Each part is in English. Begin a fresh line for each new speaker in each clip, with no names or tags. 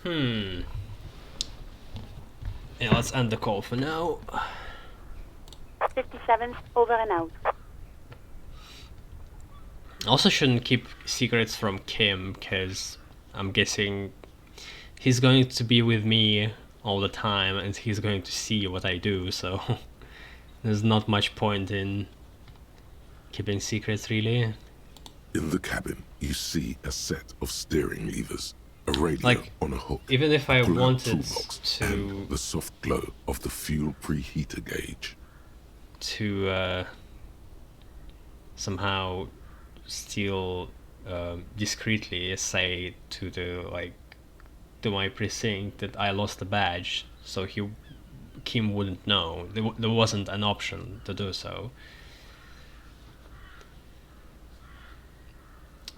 Yeah, let's end the call for now.
57 over and out.
Also shouldn't keep secrets from Kim, because I'm guessing he's going to be with me all the time and he's going to see what I do, so there's not much point in keeping secrets, really.
In the cabin, you see a set of steering levers, a radio
Like,
on a hook,
even if I
pull-out
wanted
toolbox,
to
and the soft glow of the fuel preheater gauge.
Somehow steal discreetly say to my precinct that I lost the badge, so Kim wouldn't know. There wasn't an option to do so.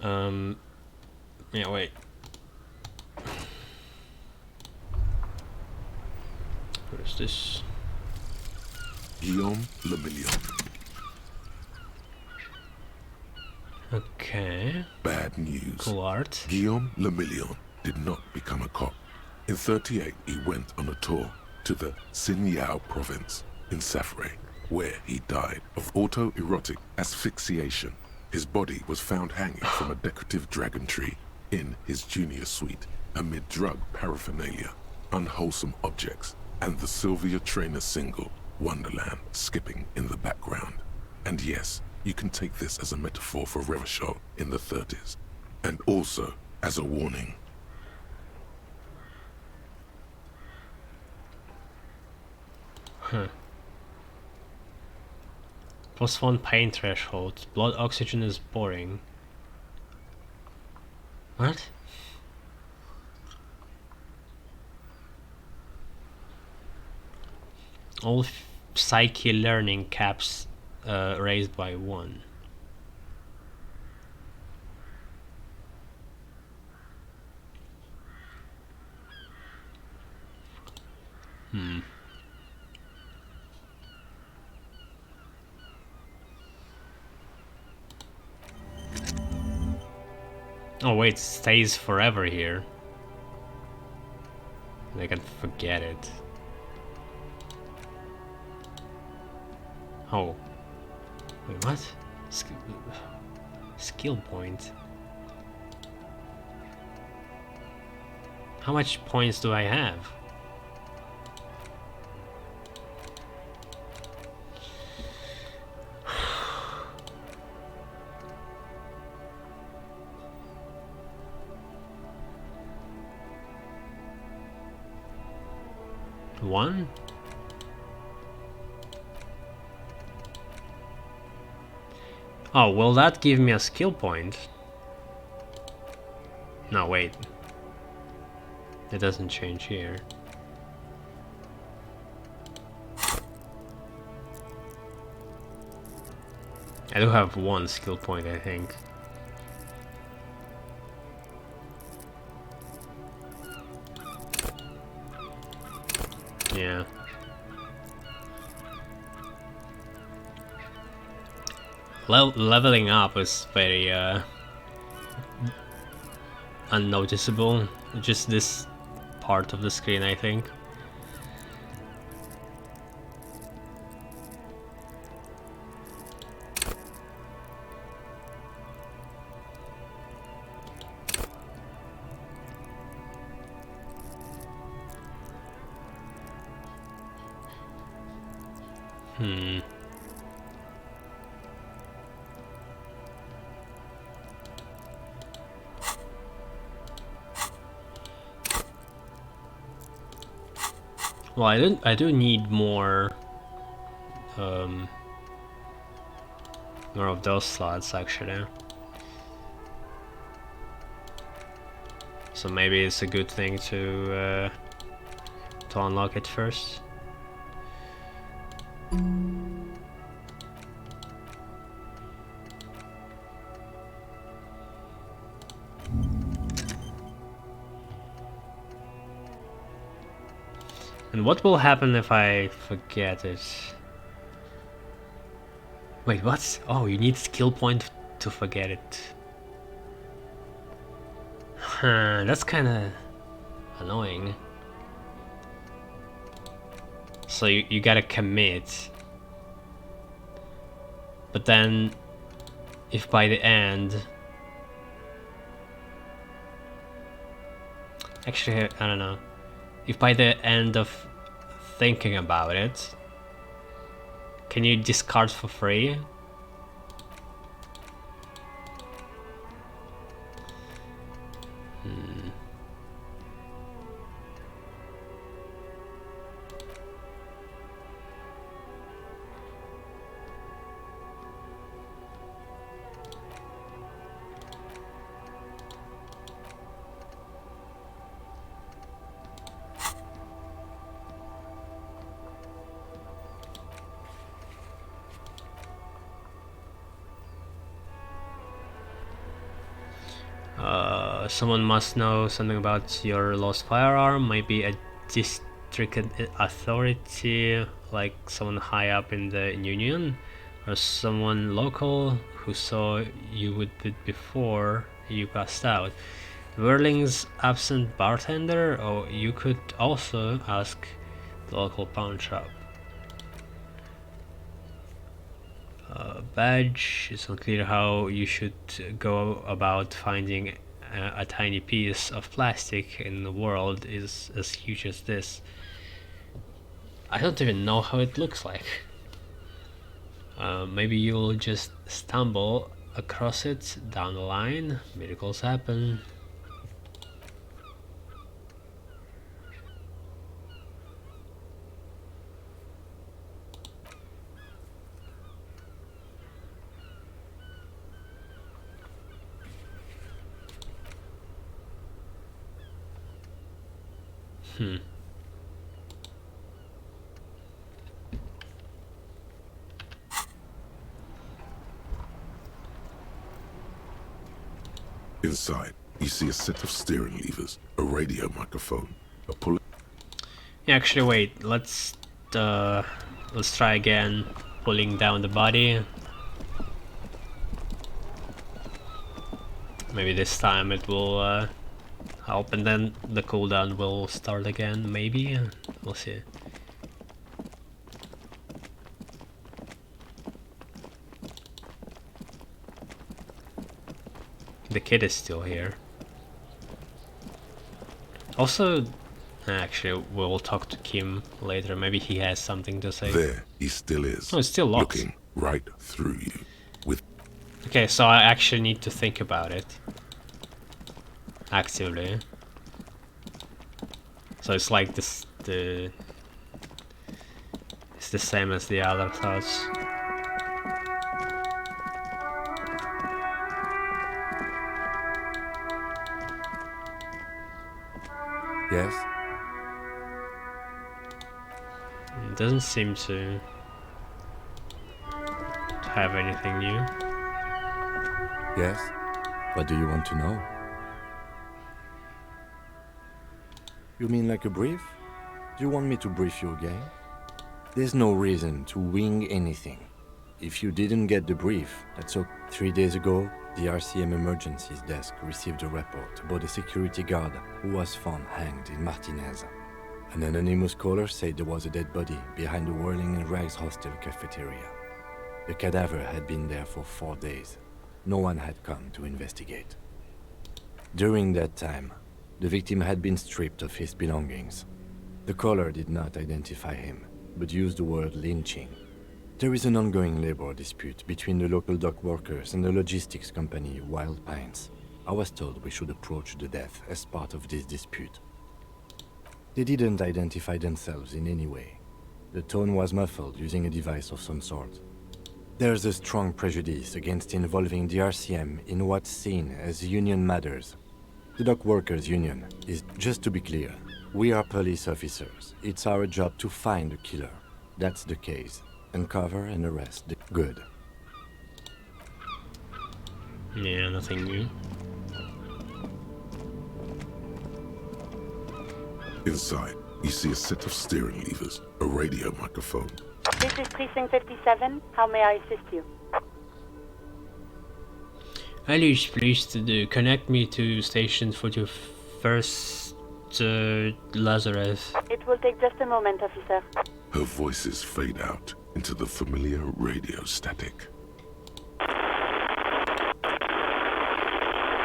Yeah, wait. What is this?
Guillaume Le Million.
Okay.
Bad news.
Cool art.
Guillaume Le Million did not become a cop. In 1938, he went on a tour to the Sinyao province in Safre, where he died of autoerotic asphyxiation. His body was found hanging from a decorative dragon tree in his junior suite amid drug paraphernalia, unwholesome objects, and the Sylvia Trainer single, Wonderland, skipping in the background. And yes, you can take this as a metaphor for Revachol in the 30s, and also as a warning.
+1 pain threshold. Blood oxygen is boring. What? All psyche learning caps raised by 1. Oh wait, it stays forever here. I can forget it. Oh. Wait, what? Skill point. How much points do I have? One? Oh, will that give me a skill point? No, wait. It doesn't change here. I do have 1 skill point, I think. Yeah. Leveling up is very unnoticeable. Just this part of the screen, I think. Well, I do need more more of those slots actually. So maybe it's a good thing to unlock it first. And what will happen if I forget it? Wait, what? Oh, you need skill point to forget it. Huh, that's kinda... annoying. So you gotta commit. But then, if by the end... Actually, I don't know. If by the end of thinking about it, can you discard for free? Someone must know something about your lost firearm. Maybe a district authority, like someone high up in the union, or someone local who saw you with it before you passed out. Whirling's absent bartender, or you could also ask the local pawn shop. Badge. It's unclear how you should go about finding a tiny piece of plastic in the world is as huge as this. I don't even know how it looks like. Maybe you'll just stumble across it down the line. Miracles happen.
Inside, you see a set of steering levers, a radio microphone, a pull.
Yeah, actually, wait. Let's try again, pulling down the body. Maybe this time it will help, and then the cooldown will start again. Maybe we'll see. The kid is still here. Also, actually, we'll talk to Kim later. Maybe he has something to say.
There he still is.
Oh, it's still locked.
Looking right through you. With
Okay, so I actually need to think about it. Actively. So it's like this, it's the same as the other thoughts.
Yes?
It doesn't seem to have anything new.
Yes? What do you want to know? You mean like a brief? Do you want me to brief you again? There's no reason to wing anything. If you didn't get the brief, that's okay. 3 days ago, the RCM Emergencies Desk received a report about a security guard who was found hanged in Martinez. An anonymous caller said there was a dead body behind the Whirling and Rags hostel cafeteria. The cadaver had been there for 4 days. No one had come to investigate. During that time, the victim had been stripped of his belongings. The caller did not identify him, but used the word lynching. There is an ongoing labor dispute between the local dock workers and the logistics company Wild Pines. I was told we should approach the death as part of this dispute. They didn't identify themselves in any way. The tone was muffled using a device of some sort. There's a strong prejudice against involving the RCM in what's seen as union matters. The dock workers union is, just to be clear, we are police officers. It's our job to find the killer. That's the case. Uncover and arrest the good.
Yeah, nothing new.
inside, you see a set of steering levers, a radio microphone.
This is Precinct 57. How may I assist you?
Alice, please connect me to station 41st Lazarus?
It will take just a moment, officer.
Her voices fade out into the familiar radio static.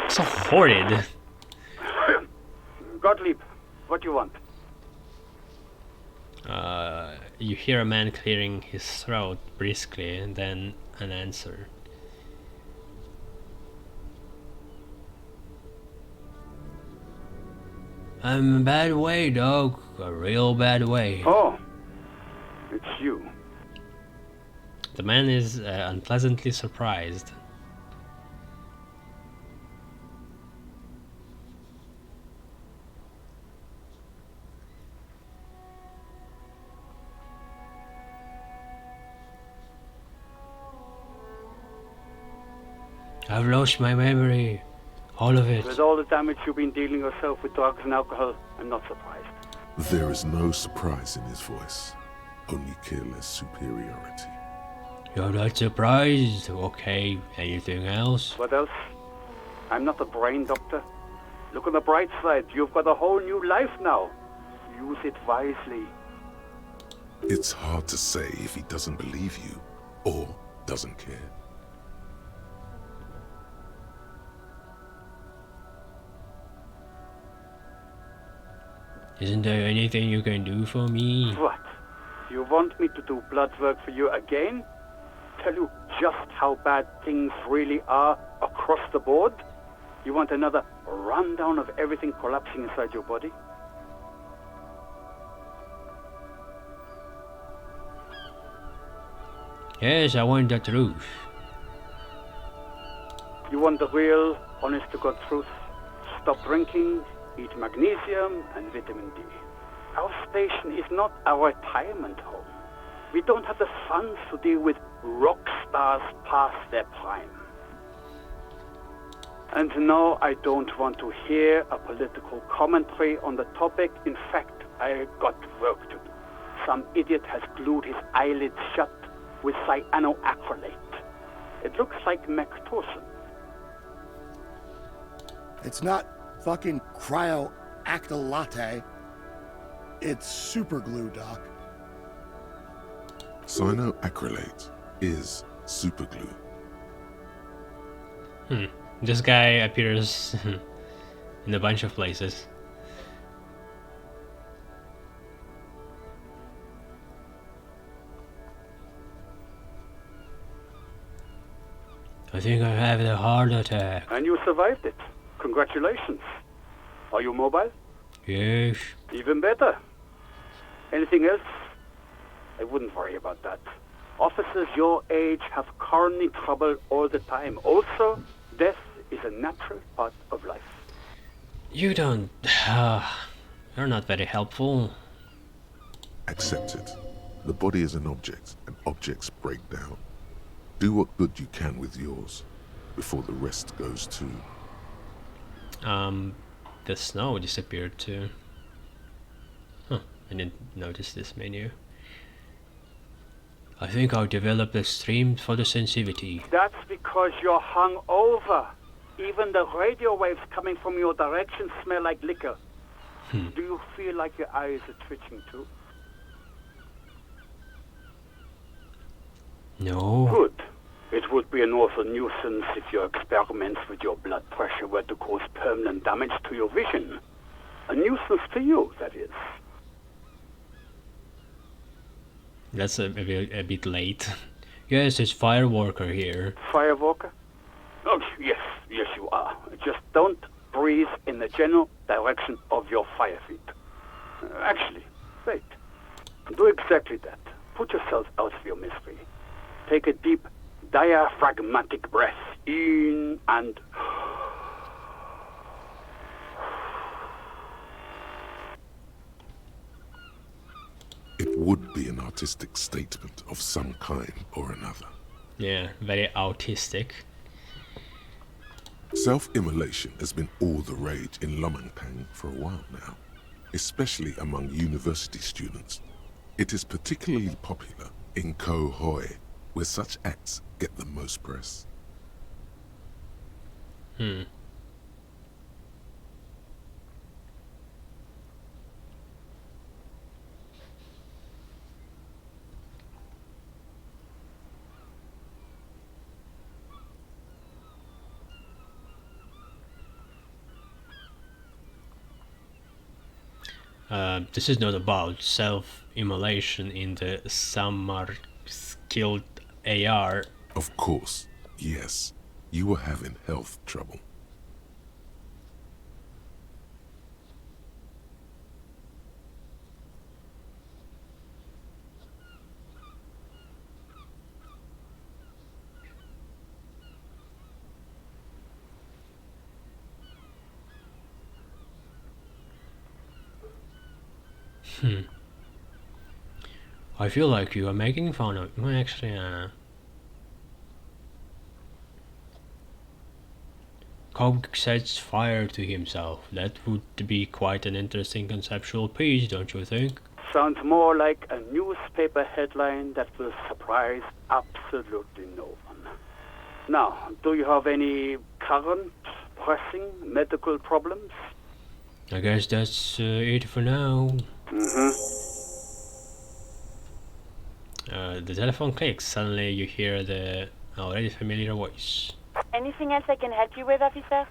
So horrid.
Gottlieb, what do you want?
You hear a man clearing his throat briskly, and then an answer. I'm in a bad way, dog. A real bad way.
Oh, it's you.
The man is unpleasantly surprised. I've lost my memory. All of it.
With all the damage you've been dealing yourself with drugs and alcohol, I'm not surprised.
There is no surprise in his voice, only careless superiority.
You're not surprised? Okay, anything else?
What else? I'm not a brain doctor. Look on the bright side. You've got a whole new life now. Use it wisely.
It's hard to say if he doesn't believe you or doesn't care.
Isn't there anything you can do for me?
What? You want me to do blood work for you again? Tell you just how bad things really are across the board? You want another rundown of everything collapsing inside your body?
Yes, I want the truth.
You want the real, honest-to-God truth? Stop drinking, eat magnesium and vitamin D. Our station is not a retirement home. We don't have the funds to deal with rock stars past their prime. And no, I don't want to hear a political commentary on the topic. In fact, I got work to do. Some idiot has glued his eyelids shut with cyanoacrylate. It looks like Mectorson.
It's not fucking cryoacrylate. It's super glue, Doc.
Cyanoacrylate is superglue.
This guy appears in a bunch of places. I think I have a heart attack.
And you survived it. Congratulations. Are you mobile?
Yes.
Even better. Anything else? I wouldn't worry about that. Officers your age have coronary trouble all the time. Also, death is a natural part of life.
You don't... you're not very helpful.
Accept it. The body is an object, and objects break down. Do what good you can with yours, before the rest goes too.
The snow disappeared too. Huh, I didn't notice this menu. I think I'll develop extreme photosensitivity.
That's because you're hung over. Even the radio waves coming from your direction smell like liquor. Do you feel like your eyes are twitching too?
No.
Good. It would be an awful nuisance if your experiments with your blood pressure were to cause permanent damage to your vision. A nuisance to you, that is.
That's a bit late. Yes, it's Firewalker here.
Firewalker? Oh, yes, you are. Just don't breathe in the general direction of your fire feet. Actually, wait. Do exactly that. Put yourself out of your misery. Take a deep, diaphragmatic breath in and...
It would be an artistic statement of some kind or another.
Yeah, very autistic.
Self-immolation has been all the rage in Lomangpang for a while now, especially among university students. It is particularly popular in Koh Hoi, where such acts get the most press.
This is not about self-immolation in the Samar skilled AR.
Of course, yes. You were having health trouble.
I feel like you are making fun of me. Actually, Cobb sets fire to himself. That would be quite an interesting conceptual piece, don't you think?
Sounds more like a newspaper headline that will surprise absolutely no one. Now, do you have any current, pressing medical problems?
I guess that's it for now. The telephone clicks. Suddenly you hear the already familiar voice.
Anything else I can help you with, officer?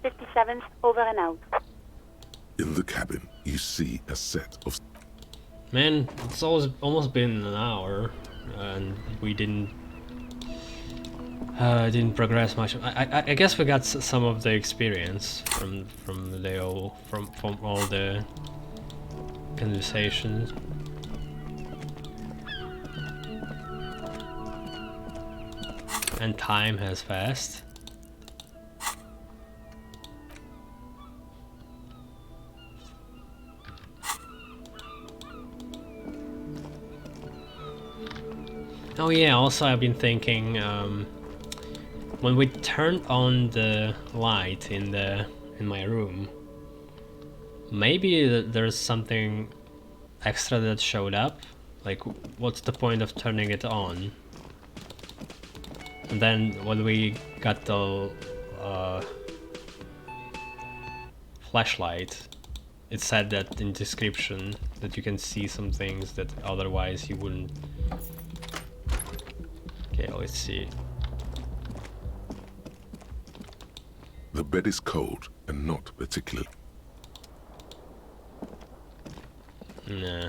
57th, over and out.
In the cabin, you see a set of...
Man, it's almost been an hour, and we didn't progress much. I guess we got some of the experience from all the conversations. And time has passed. Oh yeah, also I've been thinking, when we turned on the light in my room, maybe there's something extra that showed up. Like, what's the point of turning it on? And then when we got the flashlight, it said that in description that you can see some things that otherwise you wouldn't. Okay, let's see.
The bed is cold and not particularly...
Nah.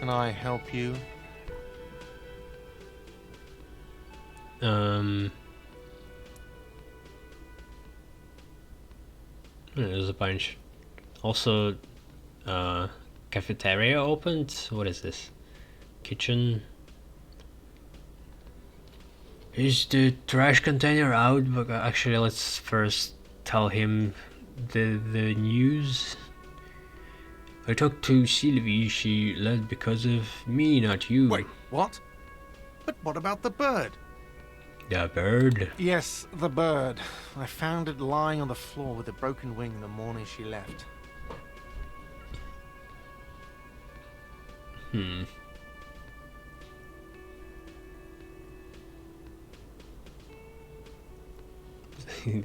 Can I help you?
There's a bunch. Also, cafeteria opened. What is this? Kitchen. Is the trash container out? But actually, let's first tell him the news. I talked to Sylvie. She left because of me, not you.
Wait, what? But what about the bird?
The bird.
Yes, the bird. I found it lying on the floor with a broken wing the morning she left.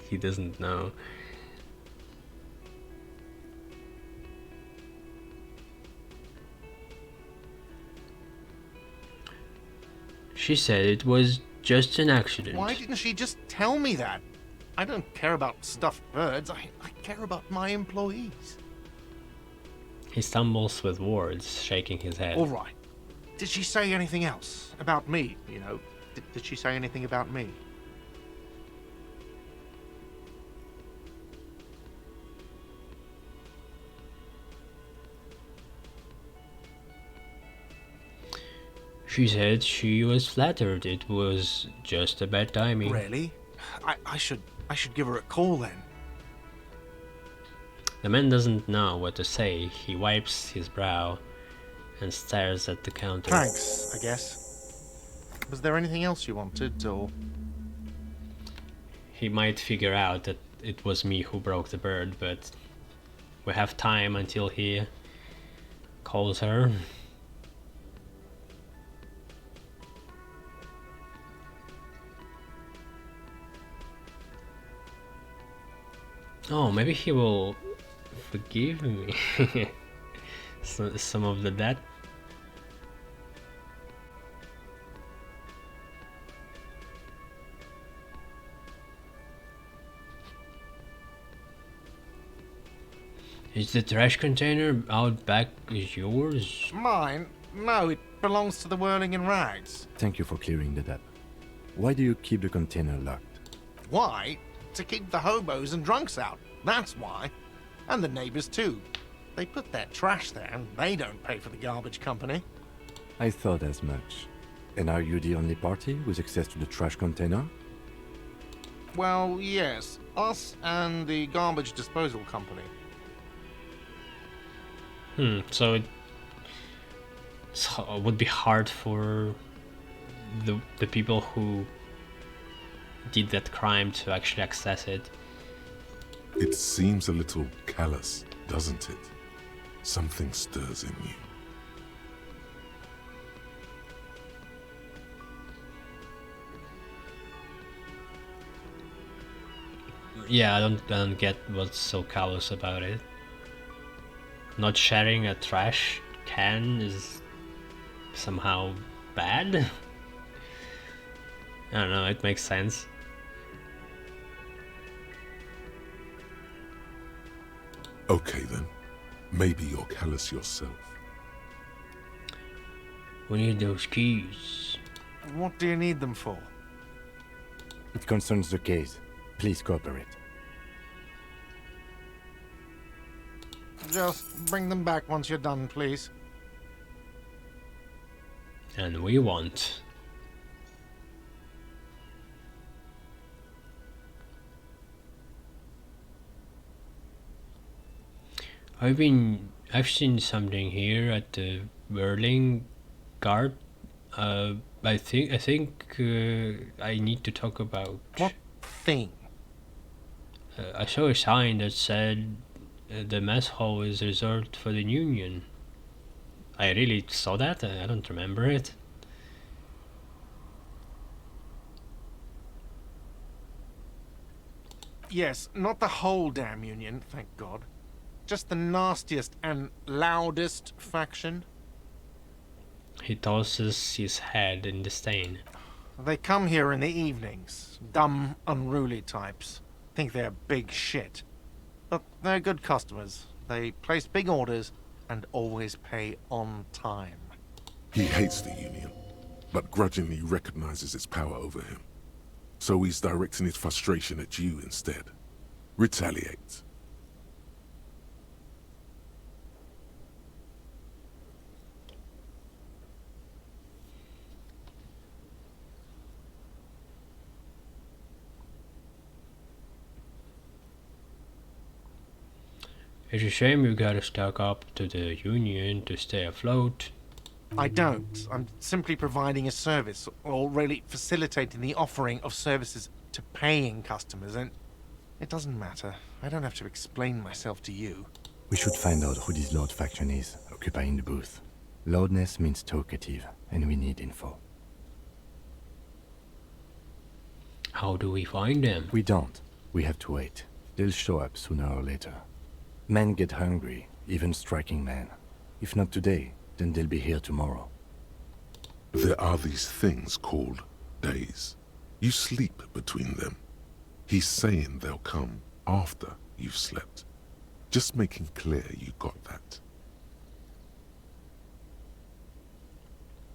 He doesn't know. She said it was just an accident.
Why didn't she just tell me that? I don't care about stuffed birds. I care about my employees.
He stumbles with words, shaking his head.
All right. Did she say anything else? About me, you know? Did she say anything about me?
She said she was flattered. It was just a bad timing.
Really? I should give her a call then.
The man doesn't know what to say. He wipes his brow and stares at the counter.
Thanks, I guess. Was there anything else you wanted, or...?
He might figure out that it was me who broke the bird, but we have time until he calls her. Oh, maybe he will forgive me some of the debt. Is the trash container out back is yours?
Mine? No, it belongs to the Whirling in Rags.
Thank you for clearing that up. Why do you keep the container locked?
Why? To keep the hobos and drunks out. That's why. And the neighbors too. They put their trash there and they don't pay for the garbage company.
I thought as much. And are you the only party with access to the trash container?
Well, yes. Us and the garbage disposal company.
So it would be hard for the people who did that crime to actually access it.
It seems a little callous, doesn't it? Something stirs in you.
Yeah, I don't get what's so callous about it. Not sharing a trash can is somehow bad? I don't know, it makes sense.
Okay then. Maybe you're callous yourself.
We need those keys.
What do you need them for?
It concerns the case. Please cooperate.
Just bring them back once you're done, please.
And we want. I've seen something here at the Whirling Guard. I think I need to talk about.
What thing?
I saw a sign that said the mess hall is reserved for the Union. I really saw that. I don't remember it.
Yes, not the whole damn Union, thank God. Just the nastiest and loudest faction.
He tosses his head in disdain.
They come here in the evenings. Dumb, unruly types. Think they're big shit. But they're good customers. They place big orders and always pay on time.
He hates the Union, but grudgingly recognizes its power over him. So he's directing his frustration at you instead. Retaliate.
It's a shame you gotta stuck up to the Union to stay afloat.
I don't. I'm simply providing a service, or really facilitating the offering of services to paying customers, and it doesn't matter. I don't have to explain myself to you.
We should find out who this Lord faction is, occupying the booth. Loudness means talkative, and we need info.
How do we find them?
We don't. We have to wait. They'll show up sooner or later. Men get hungry, even striking men. If not today, then they'll be here tomorrow.
There are these things called days. You sleep between them. He's saying they'll come after you've slept. Just making clear you got that.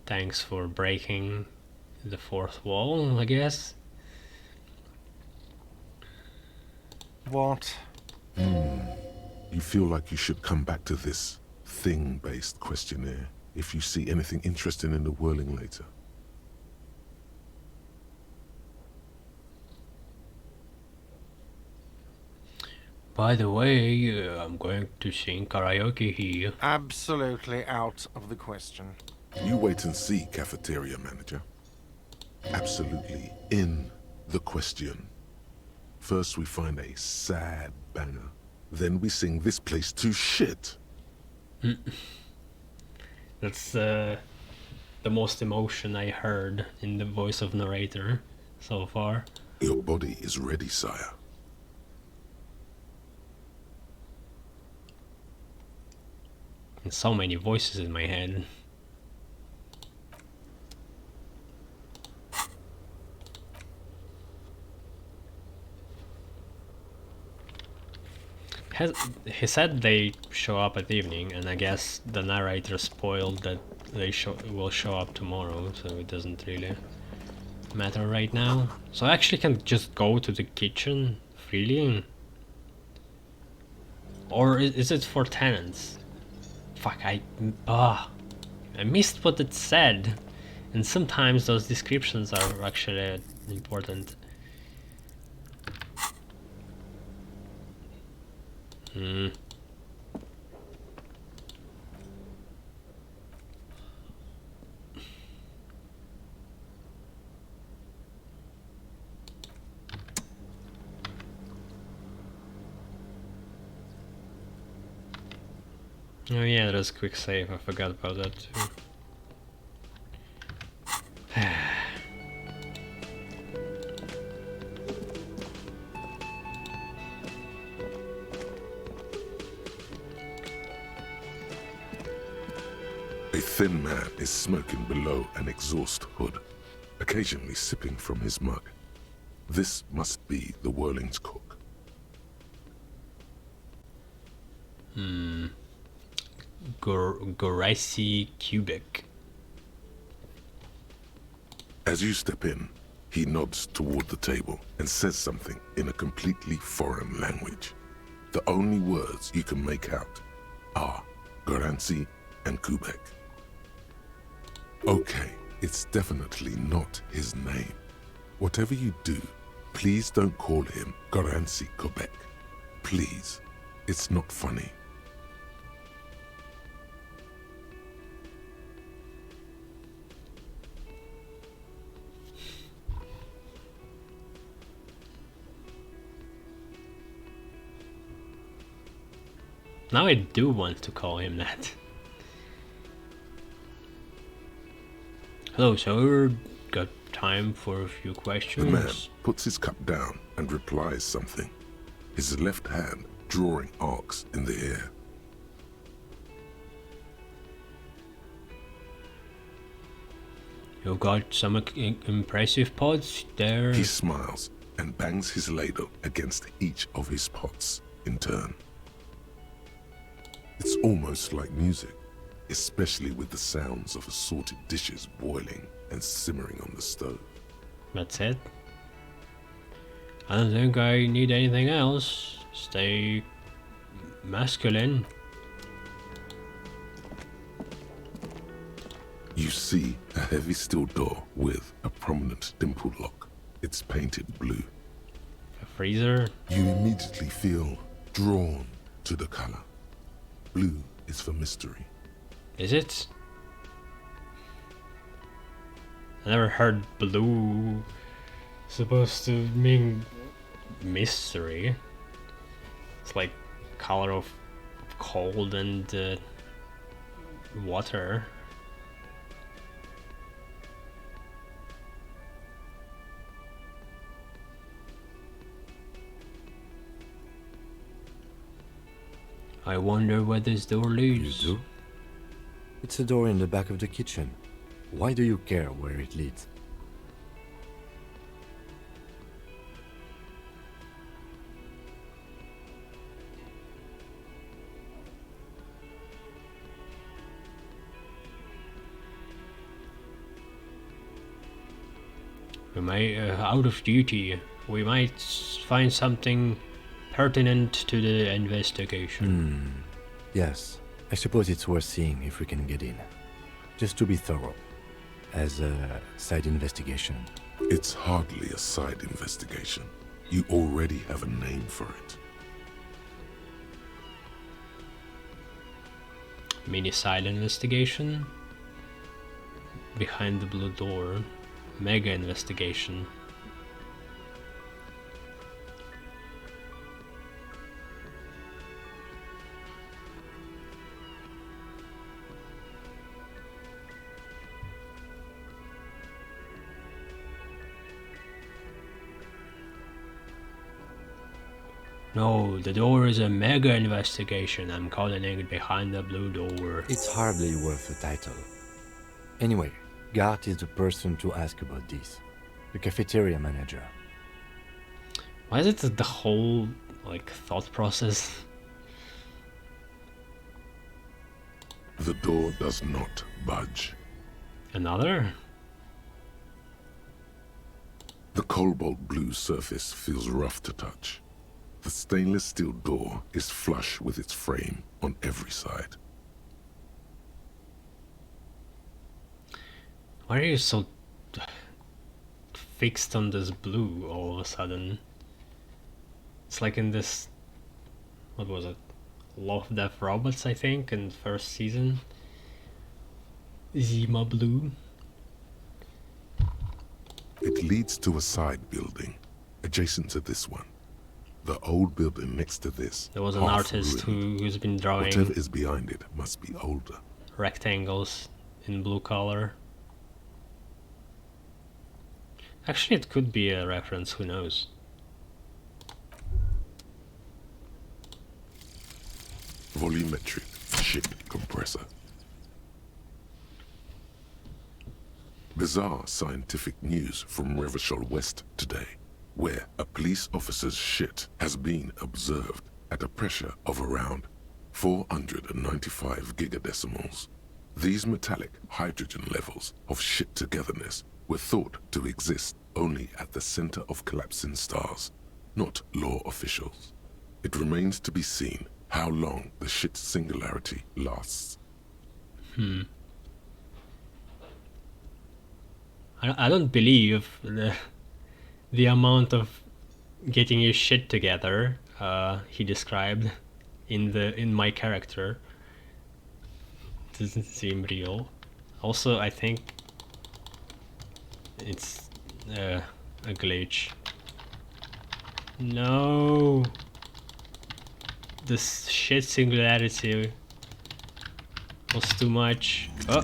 Thanks for breaking the fourth wall, I guess.
What?
You feel like you should come back to this thing-based questionnaire if you see anything interesting in the Whirling later.
By the way, I'm going to sing karaoke here.
Absolutely out of the question.
You wait and see, cafeteria manager. Absolutely in the question. First we find a sad banger. Then we sing this place to shit.
That's the most emotion I heard in the voice of narrator so far.
Your body is ready, sire.
And so many voices in my head. He said they show up at evening, and I guess the narrator spoiled that they will show up tomorrow, so it doesn't really matter right now. So I actually can just go to the kitchen freely? Or is it for tenants? Fuck, I missed what it said. And sometimes those descriptions are actually important. Hmm. Oh yeah, there's a quick save, I forgot about that too.
A thin man is smoking below an exhaust hood, occasionally sipping from his mug. This must be the Whirling's cook.
Goraisi Cubic.
As you step in, he nods toward the table and says something in a completely foreign language. The only words you can make out are Goransi and Kubek. Okay, it's definitely not his name. Whatever you do, please don't call him Goransi Kubek. Please, it's not funny.
Now I do want to call him that. Hello, sir. Got time for a few questions?
The man puts his cup down and replies something, his left hand drawing arcs in the air.
You got some impressive pots there.
He smiles and bangs his ladle against each of his pots in turn. It's almost like music, especially with the sounds of assorted dishes boiling and simmering on the stove.
That's it. I don't think I need anything else. Stay masculine.
You see a heavy steel door with a prominent dimple lock. It's painted blue.
A freezer.
You immediately feel drawn to the color. Blue is for mystery.
Is it? I never heard blue supposed to mean mystery. It's like color of cold and water. I wonder where this door leads.
You do? It's a door in the back of the kitchen. Why do you care where it leads?
We might, out of duty, we might find something pertinent to the investigation.
Yes, I suppose it's worth seeing if we can get in. Just to be thorough. As a side investigation.
It's hardly a side investigation. You already have a name for it.
Mini side investigation. Behind the blue door. Mega investigation. No, the door is a mega investigation. I'm calling it behind the blue door.
It's hardly worth a title. Anyway, Gart is the person to ask about this. The cafeteria manager.
Why is it the whole, like, thought process?
The door does not budge.
Another?
The cobalt blue surface feels rough to touch. The stainless steel door is flush with its frame on every side.
Why are you so fixed on this blue all of a sudden? It's like in this, what was it? Law of Death Robots, I think, in the first season. Zima blue.
It leads to a side building, adjacent to this one. The old building next to this.
There was an
half
artist
ruined.
who's been drawing
Whatever is behind it must be older.
rectangles in blue color. Actually, it could be a reference, who knows?
Volumetric ship compressor. Bizarre scientific news from Revachol West today, where a police officer's shit has been observed at a pressure of around 495 gigadecimals. These metallic hydrogen levels of shit togetherness were thought to exist only at the center of collapsing stars, not law officials. It remains to be seen how long the shit singularity lasts.
I don't believe the amount of getting your shit together he described in my character. Doesn't seem real. Also, I think it's a glitch. No, this shit singularity was too much. Oh.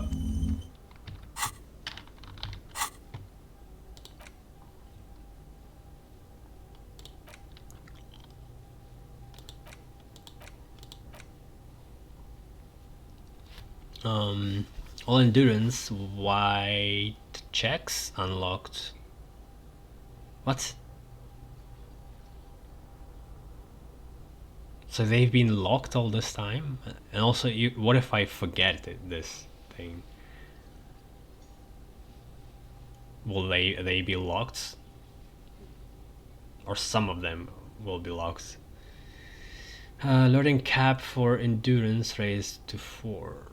All endurance white checks unlocked. What? So they've been locked all this time? And also, what if I forget this thing? Will they be locked? Or some of them will be locked. Loading cap for endurance raised to 4.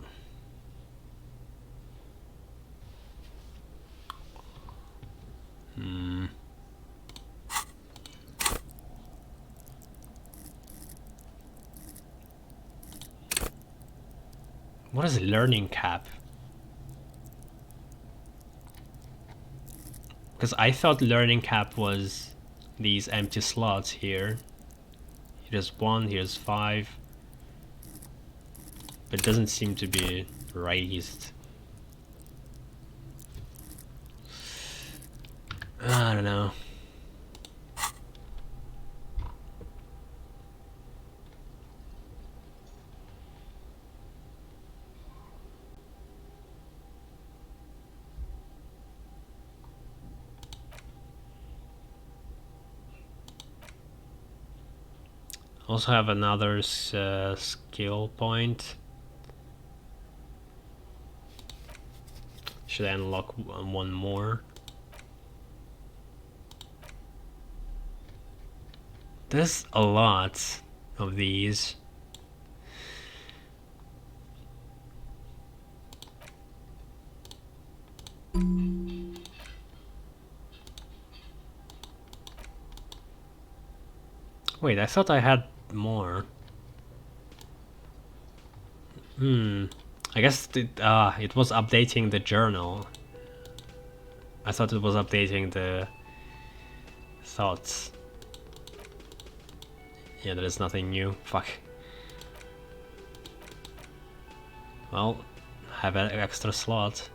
What is learning cap? Because I thought learning cap was these empty slots here. Here's 1, here's 5. But it doesn't seem to be raised. I don't know. Also have another skill point. Should I unlock one more? There's a lot of these. Wait, I thought I had more. I guess it was updating the journal. I thought it was updating the thoughts. Yeah, there is nothing new. Fuck. Well, have an extra slot.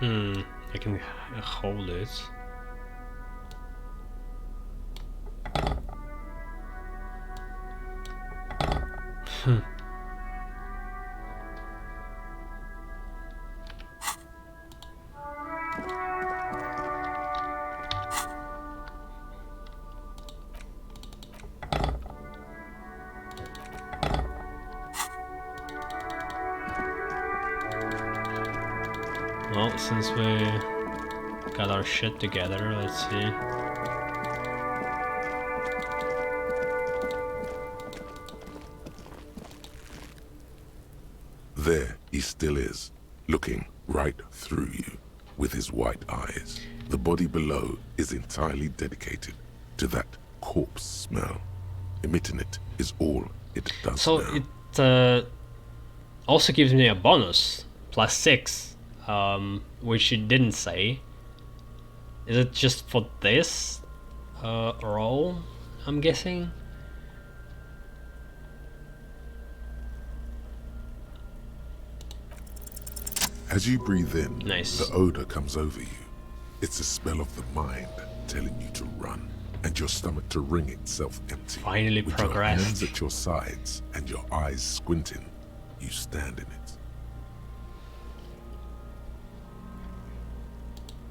I can hold it. Well, since we got our shit together, let's see.
There he still is, looking right through you with his white eyes. The body below is entirely dedicated to that corpse smell. Emitting it is all it does
So
now.
it also gives me a bonus, +6, which it didn't say. Is it just for this roll, I'm guessing?
As you breathe in,
Nice.
the odor comes over you. It's a smell of the mind telling you to run, and your stomach to wring itself empty.
Finally
With your
progressed.
hands at your sides and your eyes squinting, you stand in it.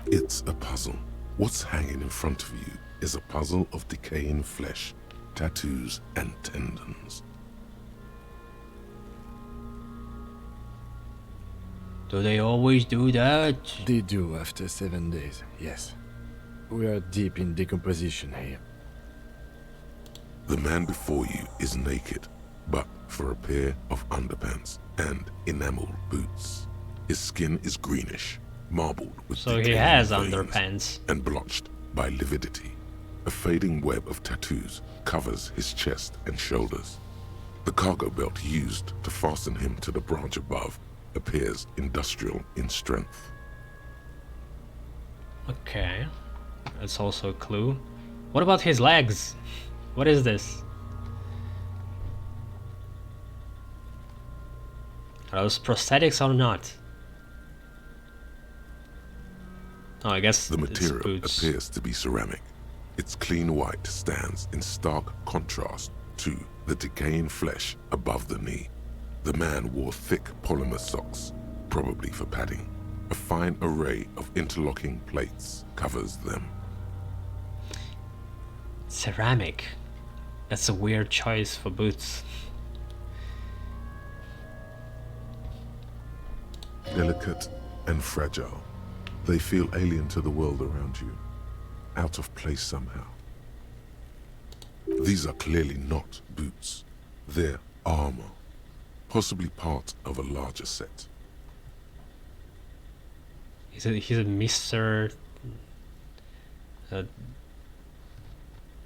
It's a puzzle. What's hanging in front of you is a puzzle of decaying flesh, tattoos, and tendons.
Do they always do that?
They do after 7 days, yes. We are deep in decomposition here.
The man before you is naked, but for a pair of underpants and enameled boots. His skin is greenish, marbled with
So he
decaying
has
veins
underpants.
and blotched by lividity. A fading web of tattoos covers his chest and shoulders. The cargo belt used to fasten him to the branch above appears industrial in strength.
Okay, that's also a clue. What about his legs? What is this? Are those prosthetics or not? Oh, I guess
The
it's
material
boots.
appears to be ceramic. Its clean white stands in stark contrast to the decaying flesh above the knee. The man wore thick polymer socks, probably for padding. A fine array of interlocking plates covers them.
Ceramic. That's a weird choice for boots.
Delicate and fragile, they feel alien to the world around you, out of place somehow. These are clearly not boots. They're armor, possibly part of a larger set.
He's a Mr.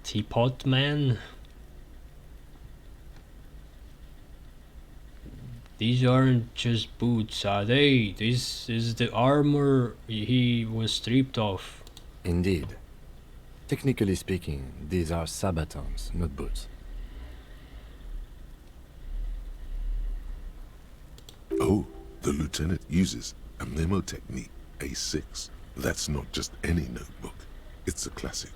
Teapot Man. These aren't just boots, are they? This is the armor he was stripped of.
Indeed. Technically speaking, these are sabatons, not boots.
Oh, the lieutenant uses a memo technique, A6. That's not just any notebook. It's a classic.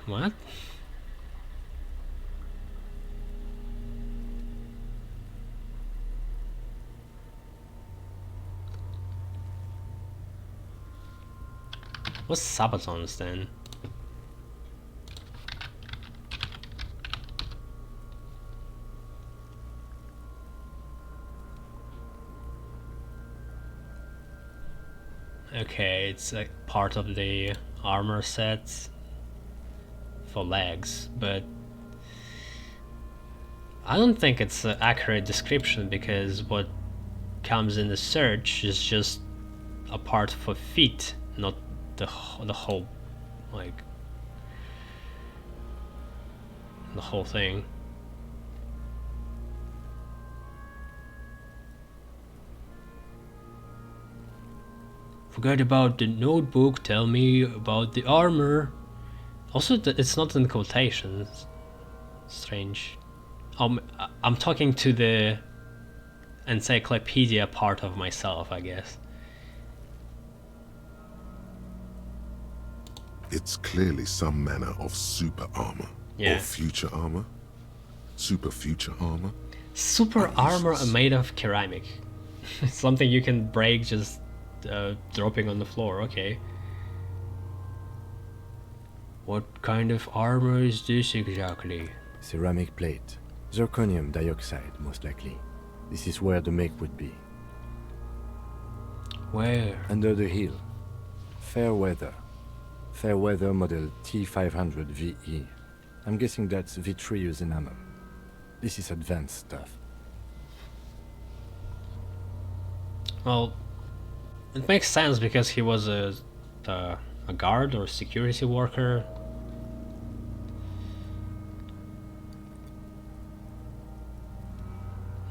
What? What's sabatons then? Okay, it's a part of the armor set for legs, but I don't think it's an accurate description because what comes in the search is just a part for feet, not the whole, like, the whole thing. Forget about the notebook, tell me about the armor. Also, it's not in quotations. Strange. I'm talking to the encyclopedia part of myself, I guess.
It's clearly some manner of super armor.
Yeah.
Or future armor. Super future armor.
Super armor
Useless.
made of ceramic. Something you can break just dropping on the floor, okay. What kind of armor is this exactly?
Ceramic plate. Zirconium dioxide, most likely. This is where the make would be.
Where?
Under the hill. Fair weather. Fair weather model T500 VE. I'm guessing that's vitreous enamel. This is advanced stuff.
Well, it makes sense because he was a guard or security worker.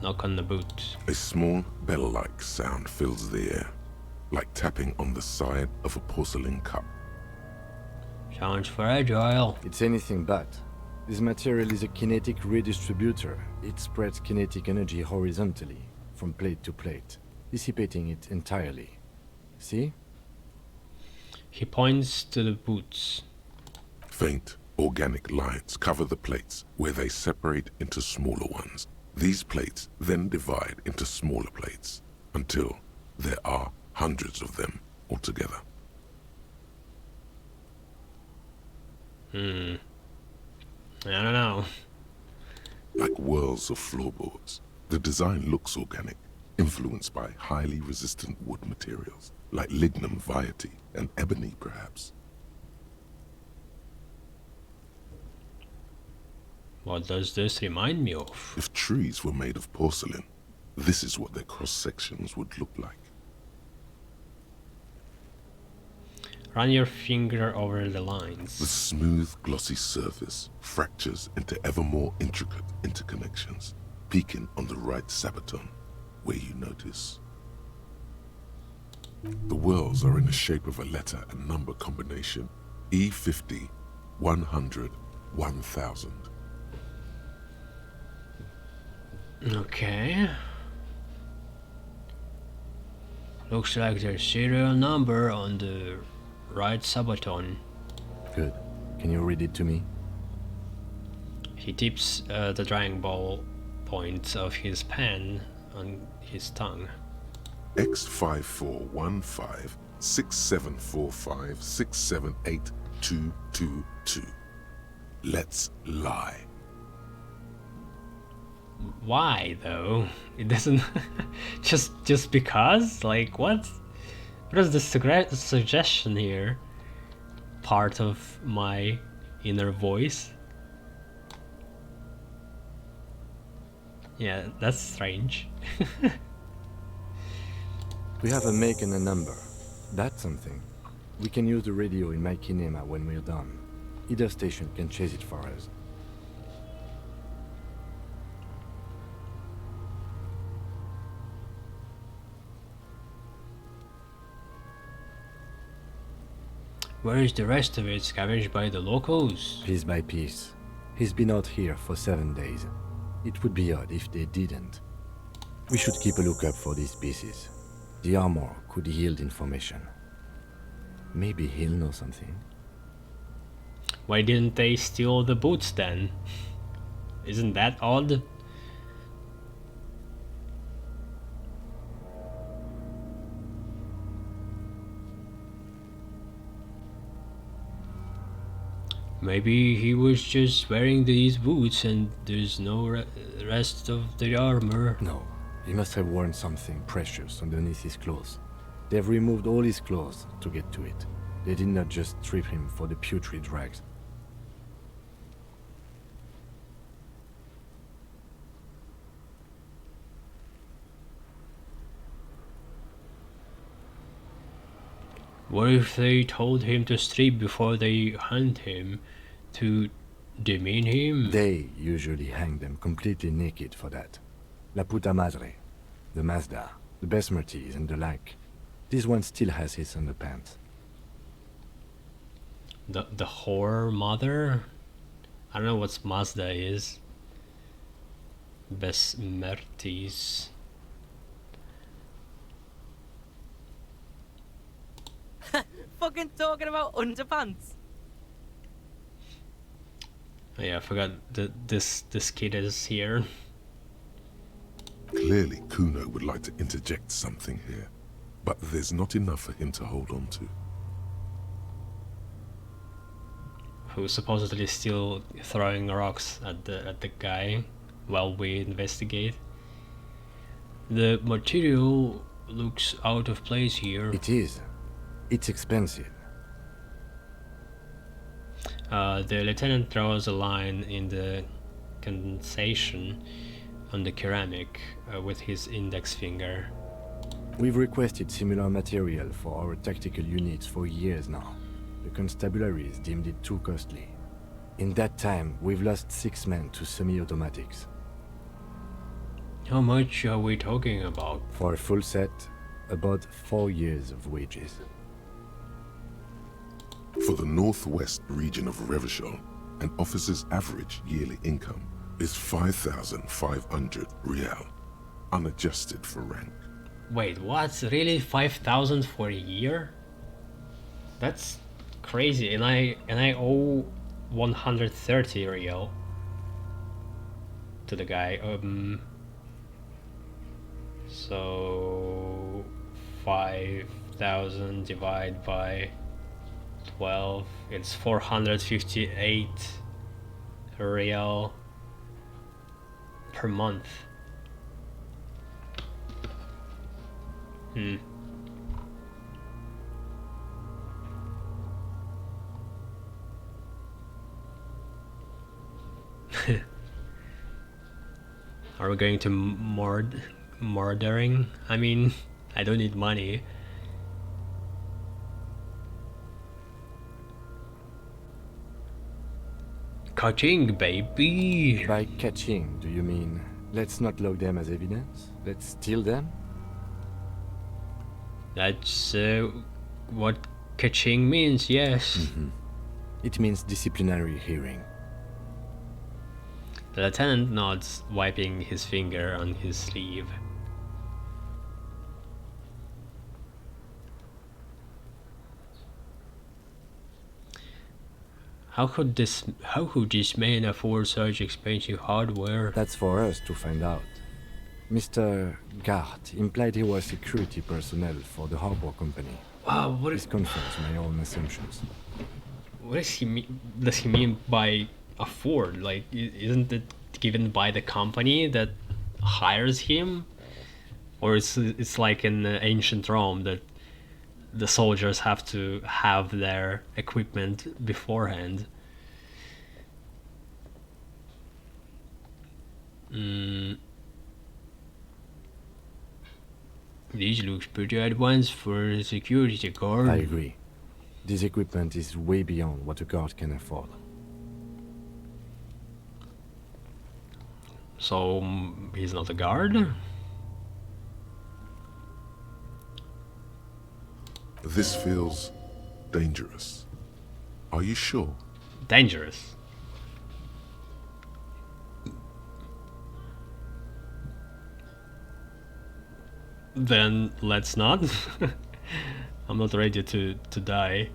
Knock on the boot.
A small bell-like sound fills the air, like tapping on the side of a porcelain cup.
Sounds fragile.
It's anything but. This material is a kinetic redistributor. It spreads kinetic energy horizontally, from plate to plate, dissipating it entirely. See?
He points to the boots.
Faint, organic lines cover the plates where they separate into smaller ones. These plates then divide into smaller plates until there are hundreds of them altogether.
I don't know.
Like whirls of floorboards, the design looks organic, influenced by highly resistant wood materials, like lignum vitae and ebony perhaps.
What does this remind me of?
If trees were made of porcelain, this is what their cross-sections would look like.
Run your finger over the
The
lines.
smooth, glossy surface fractures into ever more intricate interconnections, peaking on the right sabaton, where you notice. The whirls are in the shape of a letter and number combination, E50, 100, 1000.
Okay. Looks like there's serial number on the right sabaton.
Good. Can you read it to me?
He dips the drawing ball point of his pen on his tongue.
X5415 6745 678222. Let's lie.
Why though? It doesn't. just because? Like what? What is the suggestion here? Part of my inner voice. Yeah, that's strange.
We have a make and a number. That's something. We can use the radio in my kinema when we're done. Either station can chase it for us.
Where is the rest of it? Scavenged by the locals?
Piece by piece. He's been out here for 7 days. It would be odd if they didn't. We should keep a lookout for these pieces. The armor could yield information. Maybe he'll know something.
Why didn't they steal the boots then? Isn't that odd? Maybe he was just wearing these boots and there's no rest of the armor.
No, he must have worn something precious underneath his clothes. They've removed all his clothes to get to it. They did not just strip him for the putrid rags.
What if they told him to strip before they hunt him, to demean him?
They usually hang them completely naked for that. La puta madre, the Mazda, the Besmerties and the like. This one still has his underpants.
The whore mother? I don't know what Mazda is. Besmerties.
fucking talking about underpants?
Oh, yeah, I forgot that this kid is here.
Clearly, Kuno would like to interject something here, but there's not enough for him to hold on to.
Who's supposedly still throwing rocks at the guy while we investigate. The material looks out of place here.
It is. It's expensive.
The lieutenant draws a line in the condensation on the ceramic with his index finger.
We've requested similar material for our tactical units for years now. The constabularies deemed it too costly. In that time, we've lost 6 men to semi-automatics.
How much are we talking about?
For a full set, about 4 years of wages.
For the northwest region of Revachol, an officer's average yearly income is 5,500 real, unadjusted for rank.
Wait, what? Really? 5,000 for a year? That's crazy. And I owe 130 real to the guy. So 5,000 divided by 12, it's 458 real per month. Are we going to murdering? I mean, I don't need money. Catching, baby!
By catching, do you mean let's not log them as evidence? Let's steal them?
That's what catching means, yes.
It means disciplinary hearing.
The lieutenant nods, wiping his finger on his sleeve. How could this man afford such expensive hardware?
That's for us to find out. Mr. Gart implied he was security personnel for the harbor company.
Wow,
This confirms my own assumptions.
what does he mean by afford? Like, isn't it given by the company that hires him? Or it's like in ancient Rome that the soldiers have to have their equipment beforehand. This looks pretty advanced for a security guard.
I agree. This equipment is way beyond what a guard can afford.
So he's not a guard?
This feels dangerous. Are you sure?
Dangerous. Then let's not. I'm not ready to die.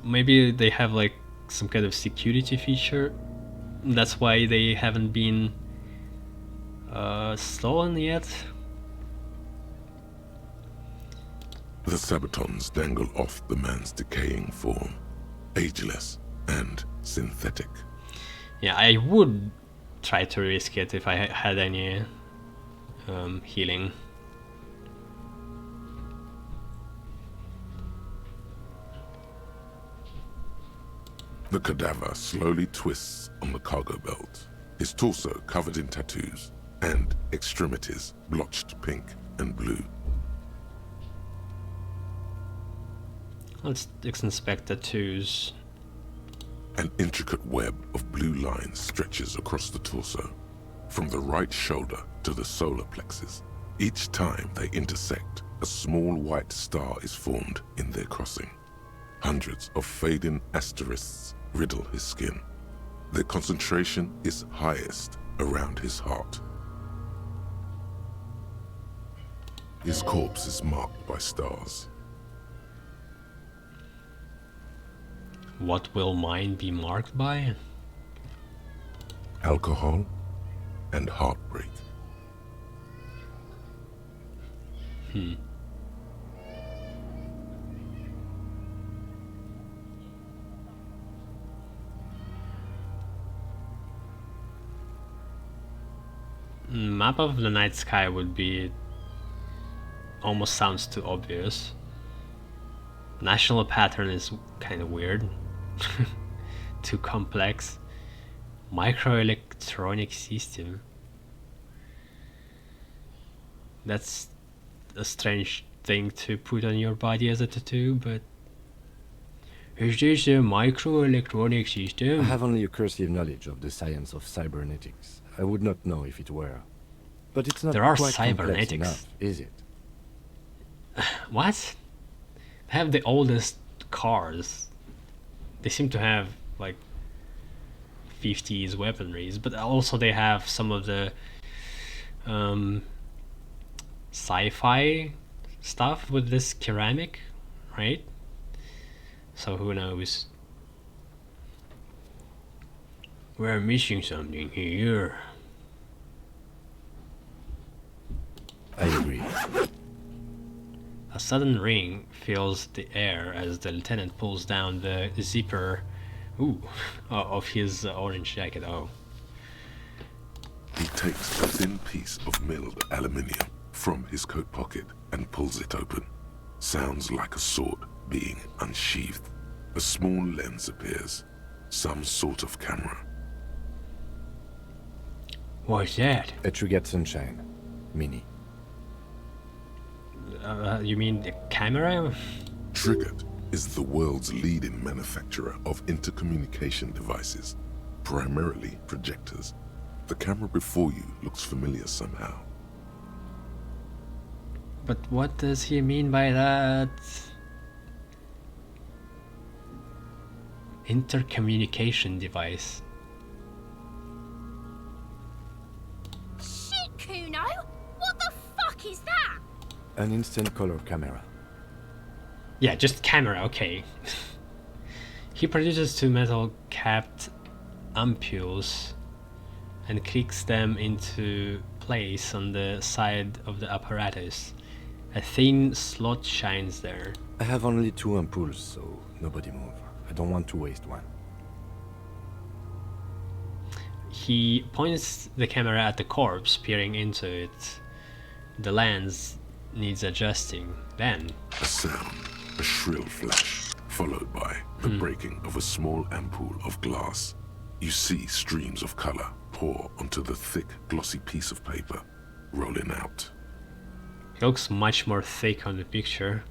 Maybe they have like some kind of security feature. That's why they haven't been stolen yet.
The sabatons dangle off the man's decaying form, ageless and synthetic.
Yeah, I would try to risk it if I had any healing.
The cadaver slowly twists on the cargo belt, his torso covered in tattoos and extremities blotched pink and blue.
Let's inspect the tattoos.
An intricate web of blue lines stretches across the torso, from the right shoulder to the solar plexus. Each time they intersect, a small white star is formed in their crossing. Hundreds of fading asterisks riddle his skin. Their concentration is highest around his heart. His corpse is marked by stars.
What will mine be marked by?
Alcohol and heartbreak.
Map of the night sky would be... almost sounds too obvious. National pattern is kind of weird. Too complex. Microelectronic system. That's a strange thing to put on your body as a tattoo, but... Is this a microelectronic system?
I have only a cursive knowledge of the science of cybernetics. I would not know if it were. But it's not
There are
quite complex
cybernetics.
enough, is it?
What? They have the oldest cars. They seem to have like 50s weaponries, but also they have some of the sci-fi stuff with this ceramic, right? So who knows? We're missing something here.
I agree.
A sudden ring fills the air as the lieutenant pulls down the zipper of his orange jacket. Oh.
He takes a thin piece of milled aluminium from his coat pocket and pulls it open. Sounds like a sword being unsheathed. A small lens appears. Some sort of camera.
What's that?
A Trigger Sunshine. Mini.
You mean the camera?
Triggered is the world's leading manufacturer of intercommunication devices, primarily projectors. The camera before you looks familiar somehow.
But what does he mean by that? Intercommunication device.
Shit, Kuno! What the fuck is that?
An instant color camera.
Yeah, just camera, okay. He produces two metal capped ampules and clicks them into place on the side of the apparatus. A thin slot shines there.
I have only 2 ampoules, so nobody move. I don't want to waste one.
He points the camera at the corpse, peering into it. The lens needs adjusting. Then,
A sound, a shrill flash, followed by the breaking of a small ampoule of glass. You see streams of color pour onto the thick, glossy piece of paper, rolling out.
it looks much more thick on the picture.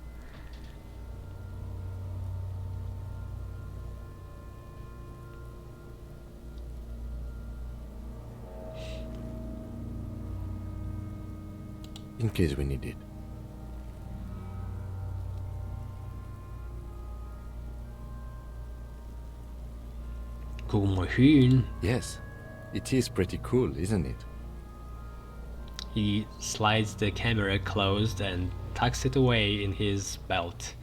In case we need it.
Cool machine.
Yes. It is pretty cool, isn't it?
He slides the camera closed and tucks it away in his belt.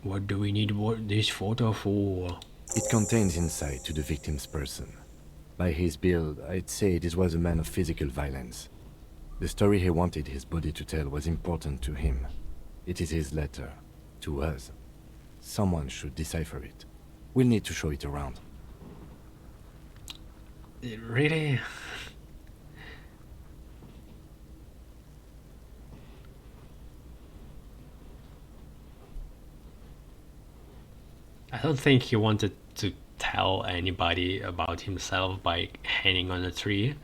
What do we need this photo for?
It contains insight to the victim's person. By his build, I'd say this was a man of physical violence. The story he wanted his body to tell was important to him. It is his letter. To us. Someone should decipher it. We'll need to show it around.
Really? I don't think he wanted to tell anybody about himself by hanging on a tree.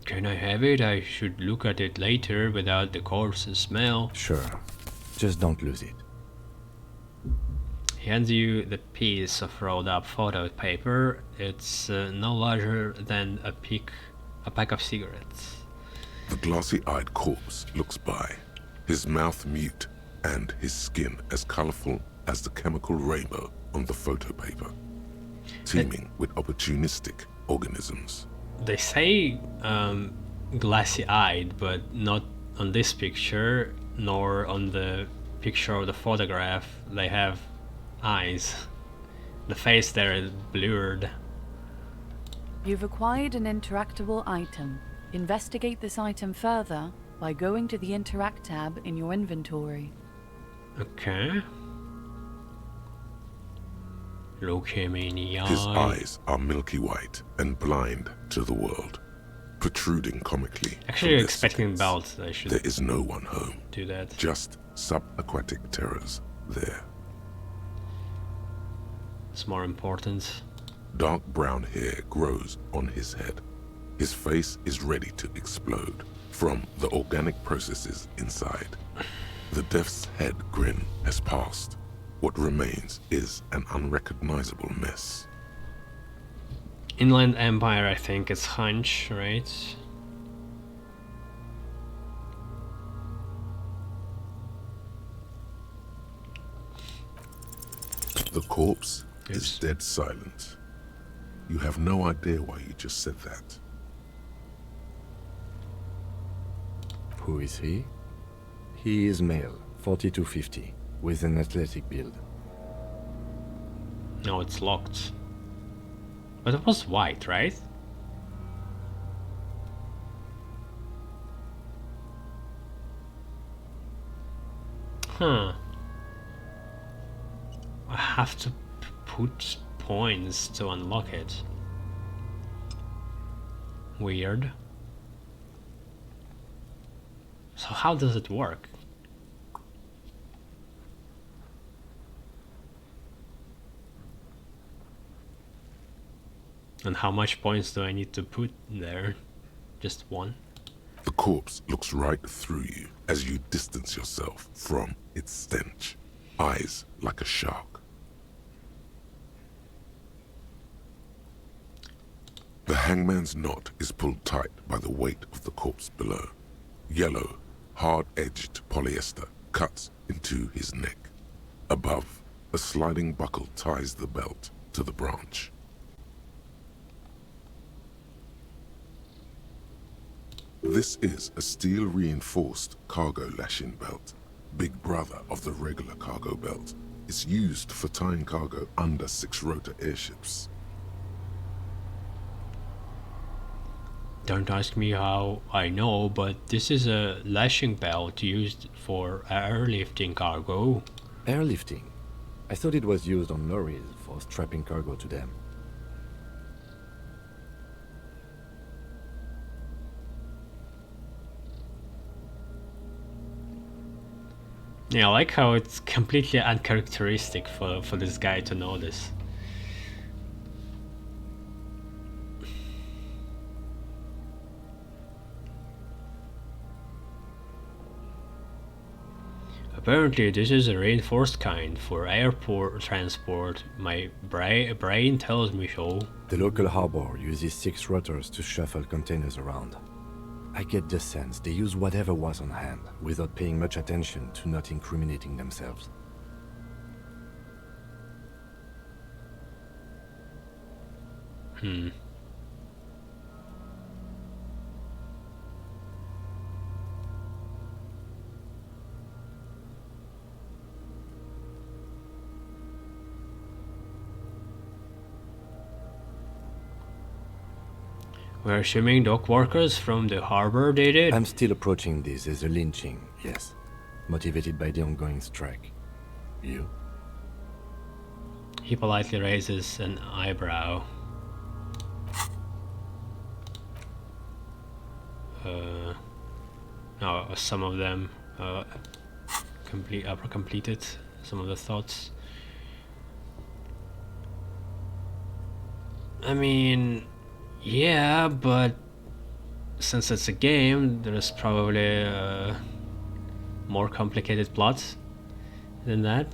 Can I have it? I should look at it later without the coarse smell.
Sure. Just don't lose it.
He hands you the piece of rolled up photo paper. It's no larger than a pack of cigarettes.
The glassy-eyed corpse looks by, his mouth mute and his skin as colorful as the chemical rainbow on the photo paper, teeming with opportunistic organisms.
They say glassy-eyed, but not on this picture, nor on the picture of the photograph. They have eyes. The face there is blurred.
You've acquired an interactable item. Investigate this item further by going to the Interact tab in your inventory.
Okay. Look him in the eye.
His eyes are milky white and blind to the world, protruding comically.
Actually, you're expecting belt. I should
There is no one home.
do that.
Just subaquatic terrors there.
It's more important.
Dark brown hair grows on his head. His face is ready to explode from the organic processes inside. The death's head grin has passed. What remains is an unrecognizable mess.
Inland Empire, I think it's Hunch, right?
The corpse
Yes.
is dead silent. You have no idea why you just said that.
Who is he? He is male, 40 to 50, with an athletic build.
No, it's locked. But it was white, right? Huh. I have to put points to unlock it. Weird. So how does it work? And how much points do I need to put there? Just one?
The corpse looks right through you as you distance yourself from its stench. Eyes like a shark. The hangman's knot is pulled tight by the weight of the corpse below. Yellow, hard-edged polyester cuts into his neck. Above, a sliding buckle ties the belt to the branch. This is a steel-reinforced cargo lashing belt, big brother of the regular cargo belt. It's used for tying cargo under 6-rotor airships.
Don't ask me how I know, but this is a lashing belt used for airlifting cargo.
Airlifting? I thought it was used on lorries for strapping cargo to them.
Yeah, I like how it's completely uncharacteristic for this guy to know this. Apparently this is a reinforced kind for airport transport. My brain tells me so.
The local harbor uses 6 rotors to shuffle containers around. I get the sense they use whatever was on hand, without paying much attention to not incriminating themselves.
We're assuming dock workers from the harbor did it?
I'm still approaching this as a lynching, yes. Motivated by the ongoing strike. You?
He politely raises an eyebrow. No, some of them completed some of the thoughts. I mean, yeah, but since it's a game, there's probably more complicated plots than that.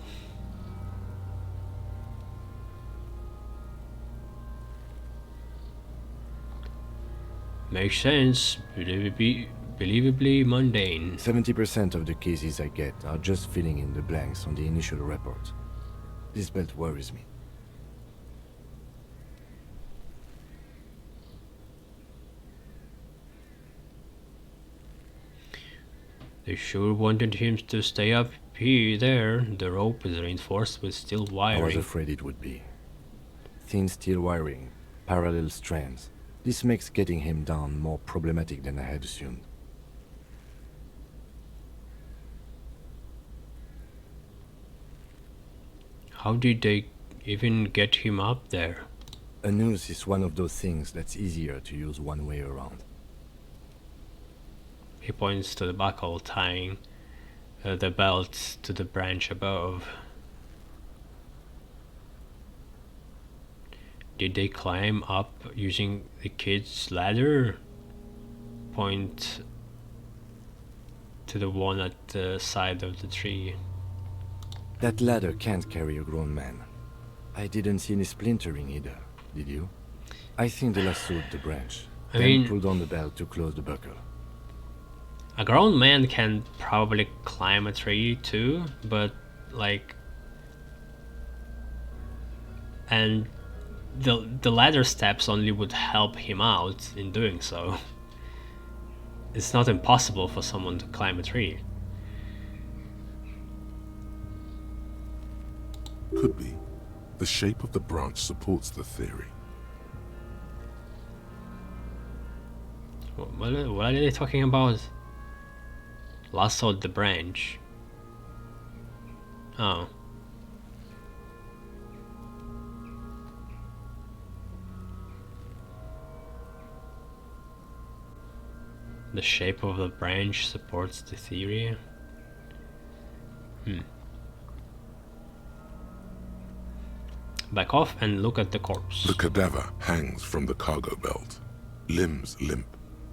Makes sense. Believably mundane.
70% of the cases I get are just filling in the blanks on the initial report. This belt worries me.
They sure wanted him to stay up there. The rope is reinforced with steel
I was
wiring.
afraid it would be. Thin steel wiring, parallel strands. This makes getting him down more problematic than I had assumed.
How did they even get him up there?
A noose is one of those things that's easier to use one way around.
He points to the buckle tying the belt to the branch above. Did they climb up using the kid's ladder? Point to the one at the side of the tree.
That ladder can't carry a grown man. I didn't see any splintering either, did you? I think they lassoed the branch,
I
then
mean,
pulled on the belt to close the buckle.
a grown man can probably climb a tree too, but like, and the ladder steps only would help him out in doing so. It's not impossible for someone to climb a tree.
Could be. The shape of the branch supports the theory.
What are they talking about? Lassoed the branch. Oh. The shape of the branch supports the theory. Back off and look at the corpse.
The cadaver hangs from the cargo belt, limbs limp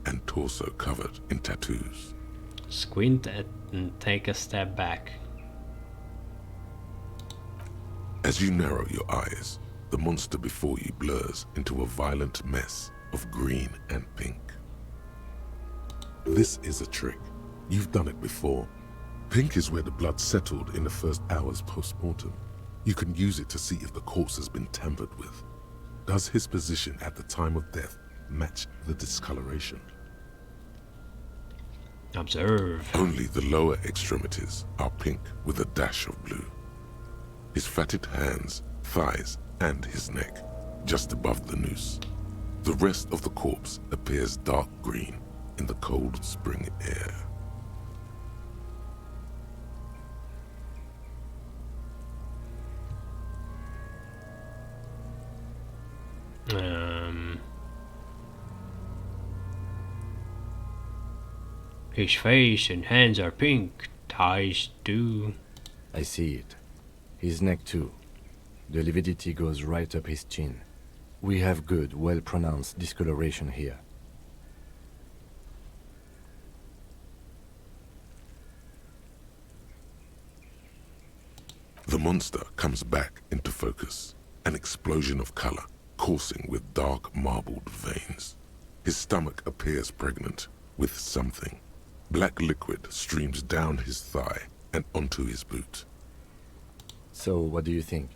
and torso covered in tattoos.
Squint and take a step back.
As you narrow your eyes, the monster before you blurs into a violent mess of green and pink. This is a trick. You've done it before. Pink is where the blood settled in the first hours post-mortem. You can use it to see if the corpse has been tampered with. Does his position at the time of death match the discoloration?
Observe.
Only the lower extremities are pink with a dash of blue. His fatted hands, thighs, and his neck, just above the noose. The rest of the corpse appears dark green in the cold spring air.
His face and hands are pink, thighs too.
I see it. His neck too. The lividity goes right up his chin. We have good, well-pronounced discoloration here.
The monster comes back into focus, an explosion of color, coursing with dark marbled veins. His stomach appears pregnant with something. Black liquid streams down his thigh and onto his boot.
So, what do you think?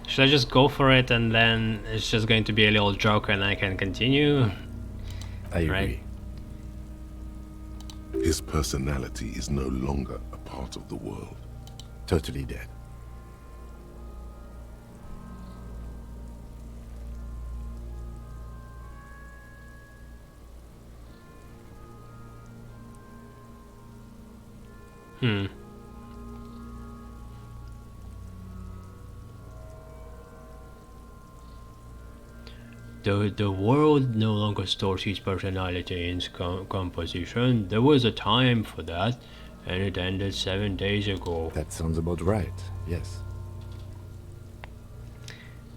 Should I just go for it and then it's just going to be a little joke and I can continue?
I agree.
Right.
His personality is no longer a part of the world.
Totally dead.
The world no longer stores his personality in composition. There was a time for that, and it ended 7 days ago.
That sounds about right, yes.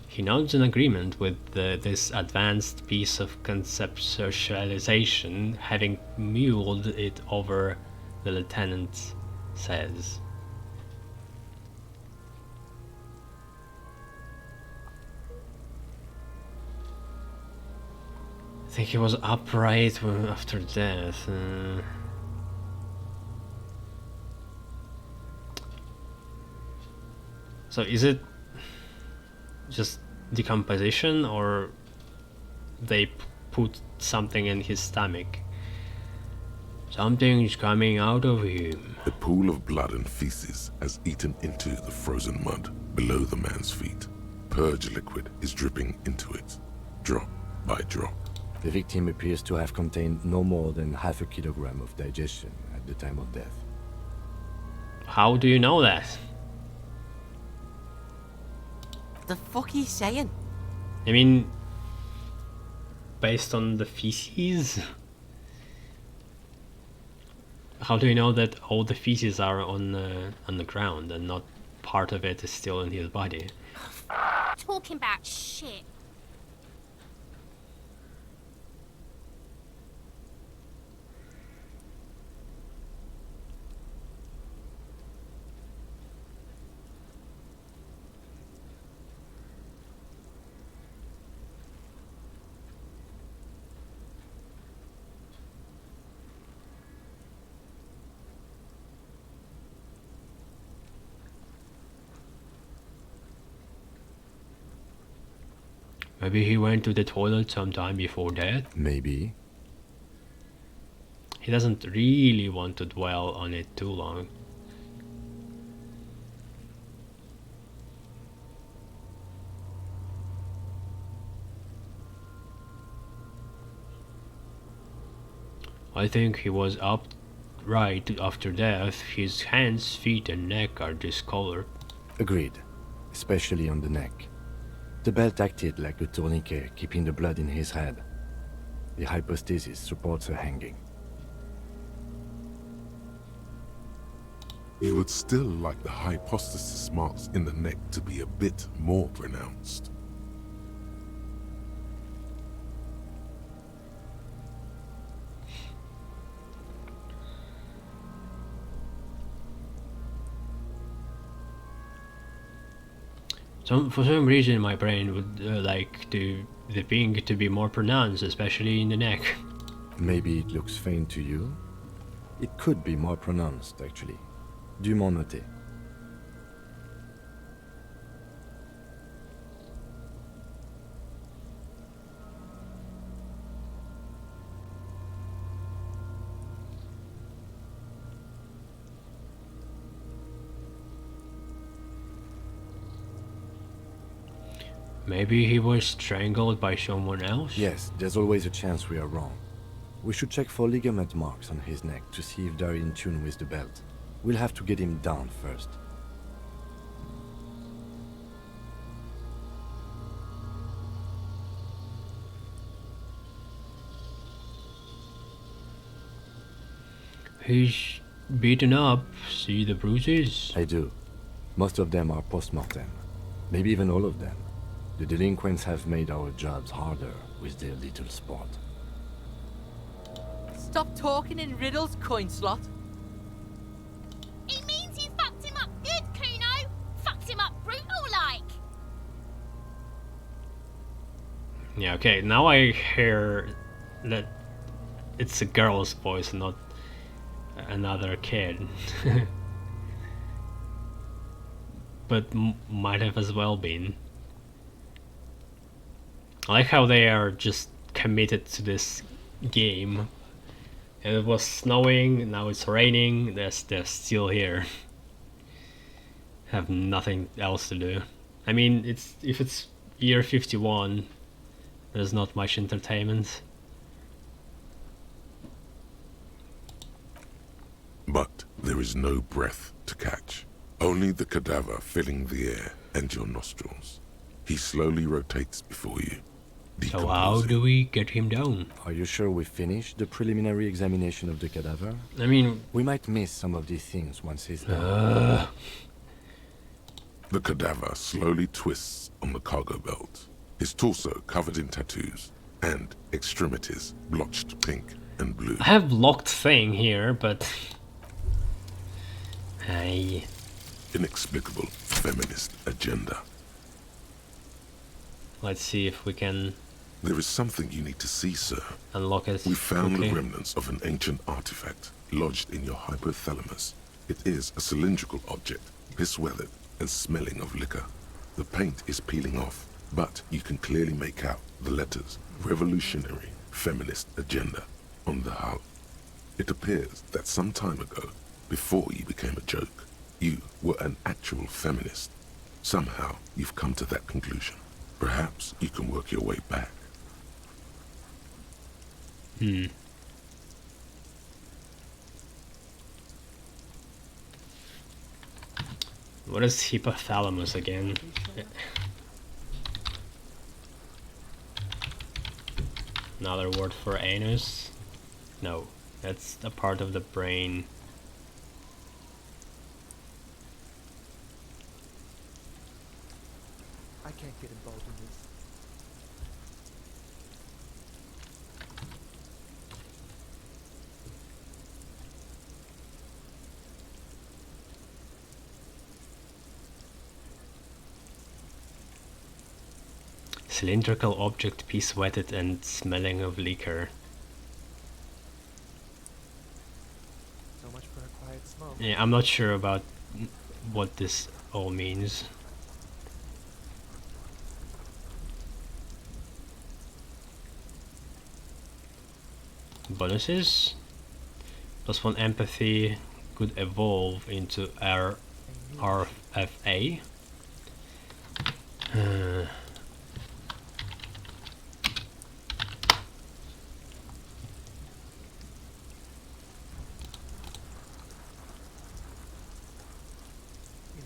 He nods an agreement with this advanced piece of conceptualization, having muled it over, the lieutenant says. I think he was upright after death. So is it just decomposition, or they put something in his stomach? Something's coming out of him.
The pool of blood and feces has eaten into the frozen mud below the man's feet. Purge liquid is dripping into it, drop by drop.
The victim appears to have contained no more than half a kilogram of digestion at the time of death.
How do you know that?
The fuck are you saying?
I mean, based on the feces? How do you know that all the feces are on the ground and not part of it is still in his body?
Talking about shit.
Maybe he went to the toilet sometime before that?
Maybe.
He doesn't really want to dwell on it too long. I think he was upright after death. His hands, feet and neck are discolored.
Agreed. Especially on the neck. The belt acted like a tourniquet, keeping the blood in his head. The hypostasis supports her hanging.
You would still like the hypostasis marks in the neck to be a bit more pronounced.
For some reason my brain would like the ping to be more pronounced, especially in the neck.
Maybe it looks faint to you? It could be more pronounced, actually. Du m'en noter.
Maybe he was strangled by someone else?
Yes, there's always a chance we are wrong. We should check for ligament marks on his neck to see if they're in tune with the belt. We'll have to get him down first.
He's beaten up. See the bruises?
I do. Most of them are post-mortem. Maybe even all of them. The delinquents have made our jobs harder with their little sport.
Stop talking in riddles, coin slot.
It means you fucked him up good, Kuno. Fucked him up brutal like.
Yeah, okay, now I hear that it's a girl's voice, not another kid. But might have as well been. I like how they are just committed to this game. And it was snowing, now it's raining, they're still here. Have nothing else to do. I mean, if it's year 51, there's not much entertainment.
But there is no breath to catch. Only the cadaver filling the air and your nostrils. He slowly rotates before you.
So how do we get him down?
Are you sure we finished the preliminary examination of the cadaver?
I mean...
We might miss some of these things once he's done.
The cadaver slowly twists on the cargo belt, his torso covered in tattoos, and extremities blotched pink and blue.
I have locked thing here, but... Hey.
Inexplicable feminist agenda.
Let's see if we can...
There is something you need to see, sir.
Unlock it.
We found
okay.
the remnants of an ancient artifact lodged in your hypothalamus. It is a cylindrical object, piss-weathered and smelling of liquor. The paint is peeling off, but you can clearly make out the letters Revolutionary Feminist Agenda on the hull. It appears that some time ago, before you became a joke, you were an actual feminist. Somehow you've come to that conclusion. Perhaps you can work your way back.
What is hypothalamus again? Another word for anus? No, that's a part of the brain.
I can't get involved in this.
Cylindrical object, piece-wetted and smelling of liquor.
So much for a quiet smoke.
Yeah, I'm not sure about what this all means. Bonuses? +1 empathy could evolve into RFA.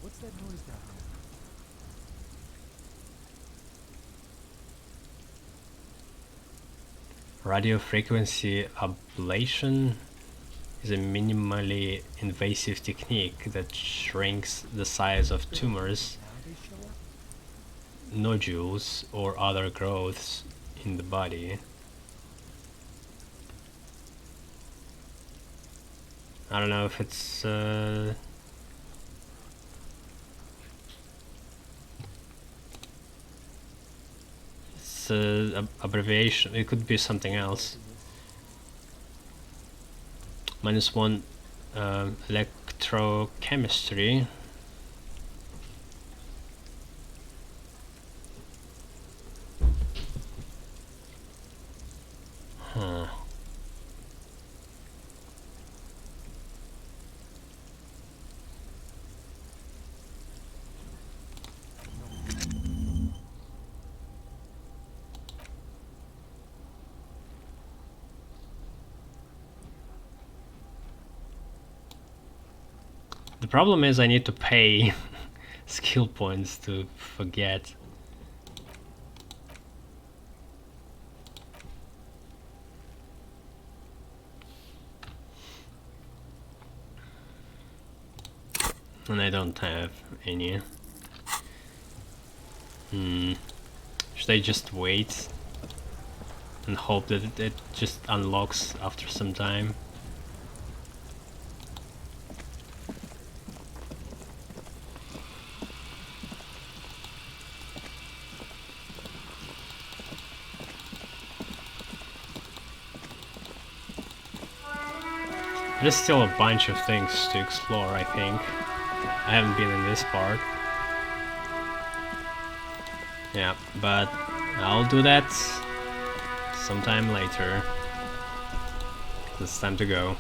What's that noise down there?
Radio frequency ablation is a minimally invasive technique that shrinks the size of tumors, nodules, or other growths in the body. I don't know if it's abbreviation. It could be something else. -1 electrochemistry. Huh. The problem is I need to pay skill points to forget. And I don't have any. Should I just wait and hope that it just unlocks after some time? There's still a bunch of things to explore, I think. I haven't been in this part. Yeah, but I'll do that sometime later. It's time to go.